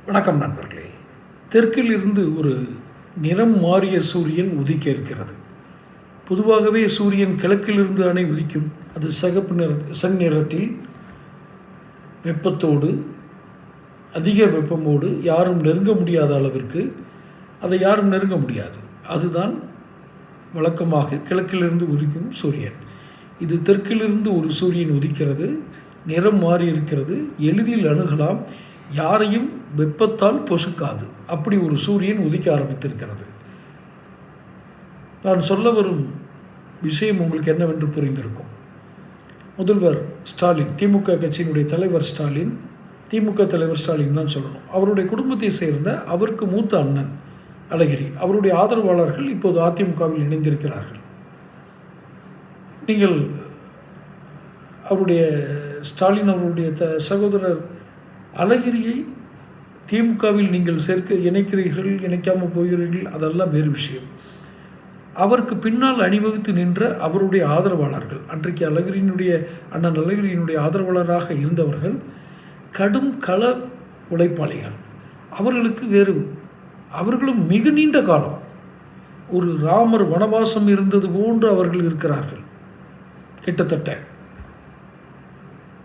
வணக்கம் நண்பர்களே. தெற்கில் இருந்து ஒரு நிறம் மாறிய சூரியன் உதிக்க இருக்கிறது. பொதுவாகவே சூரியன் கிழக்கிலிருந்து தானே உதிக்கும். அது சிகப்பு செந்நிறத்தில் வெப்பத்தோடு, அதிக வெப்பமோடு யாரும் நெருங்க முடியாத அளவிற்கு அதை யாரும் நெருங்க முடியாது. அதுதான் வழக்கமாக கிழக்கிலிருந்து உதிக்கும் சூரியன். இது தெற்கிலிருந்து ஒரு சூரியன் உதிக்கிறது, நிறம் மாறி இருக்கிறது, எளிதில் அணுகலாம், யாரையும் வெப்பத்தால் பொசுக்காது. அப்படி ஒரு சூரியன் உதிக்க ஆரம்பித்திருக்கிறது. நான் சொல்ல வரும் விஷயம் உங்களுக்கு என்னவென்று புரிந்திருக்கும். முதல்வர் ஸ்டாலின், திமுக கட்சியினுடைய தலைவர் ஸ்டாலின், திமுக தலைவர் ஸ்டாலின் தான் சொல்லணும். அவருடைய குடும்பத்தை சேர்ந்த அவருக்கு மூத்த அண்ணன் அழகிரி, அவருடைய ஆதரவாளர்கள் இப்போது அதிமுகவில் இணைந்திருக்கிறார்கள். நீங்கள் அவருடைய ஸ்டாலின் அவருடைய சகோதரர் அழகிரியை திமுகவில் நீங்கள் இணைக்கிறீர்கள், இணைக்காமல் போகிறீர்கள், அதெல்லாம் வேறு விஷயம். அவருக்கு பின்னால் அணிவகுத்து நின்ற அவருடைய ஆதரவாளர்கள், அன்றைக்கு அண்ணன் அழகிரியினுடைய ஆதரவாளராக இருந்தவர்கள் கடும் கள உழைப்பாளிகள். அவர்களும் மிக நீண்ட காலம் ஒரு ராமர் வனவாசம் இருந்தது போன்று அவர்கள் இருக்கிறார்கள். கிட்டத்தட்ட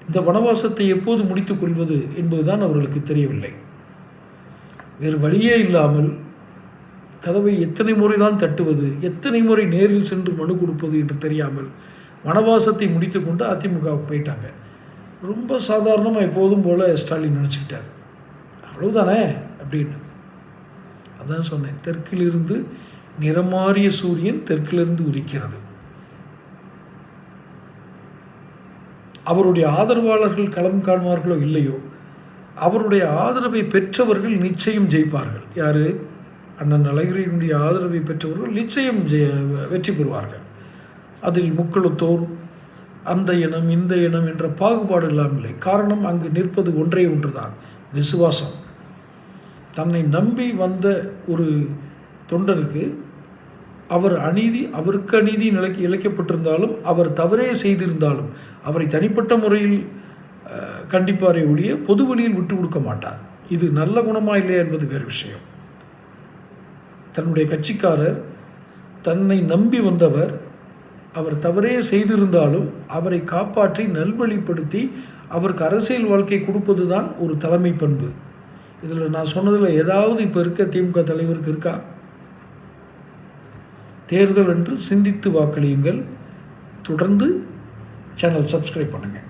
இந்த வனவாசத்தை எப்போது முடித்துக் கொள்வது என்பதுதான் அவர்களுக்கு தெரியவில்லை. வேறு வழியே இல்லாமல் கதவை எத்தனை முறை தான் தட்டுவது, எத்தனை முறை நேரில் சென்று மனு கொடுப்பது என்று தெரியாமல் வனவாசத்தை முடித்து கொண்டு அதிமுகவுக்கு போயிட்டாங்க. ரொம்ப சாதாரணமாக எப்போதும் போல் ஸ்டாலின் நினச்சிக்கிட்டார், அவ்வளவுதானே அப்படின்னு. அதான் சொன்னேன், தெற்கிலிருந்து நிறமாறிய சூரியன் தெற்கிலிருந்து உதிக்கிறது. அவருடைய ஆதரவாளர்கள் களம் காண்பார்களோ இல்லையோ, அவருடைய ஆதரவை பெற்றவர்கள் நிச்சயம் ஜெயிப்பார்கள். யார்? அண்ணன் அழகிரியினுடைய ஆதரவை பெற்றவர்கள் நிச்சயம் வெற்றி பெறுவார்கள். அதில் முக்குளத்தோர், அந்த இனம் இந்த இனம் என்ற பாகுபாடு இல்லாமலே. காரணம், அங்கு நிற்பது ஒன்றே ஒன்றுதான், விசுவாசம். தன்னை நம்பி வந்த ஒரு தொண்டருக்கு அவருக்கு அநீதி இழைக்கப்பட்டிருந்தாலும், அவர் தவறே செய்திருந்தாலும் அவரை தனிப்பட்ட முறையில் கண்டிப்பாரே ஒழிய பொது வழியில் விட்டு கொடுக்க மாட்டார். இது நல்ல குணமா இல்லையா என்பது வேறு விஷயம். தன்னுடைய கட்சிக்காரர், தன்னை நம்பி வந்தவர், அவர் தவறே செய்திருந்தாலும் அவரை காப்பாற்றி நல்வழிப்படுத்தி அவருக்கு அரசியல் வாழ்க்கை கொடுப்பது தான் ஒரு தலைமை பண்பு. இதில் நான் சொன்னதில் ஏதாவது இப்போ இருக்க திமுக தலைவருக்கு இருக்கா? தேர்தல் என்று சிந்தித்து வாக்களியுங்கள். தொடர்ந்து சேனல் சப்ஸ்கிரைப் பண்ணுங்கள்.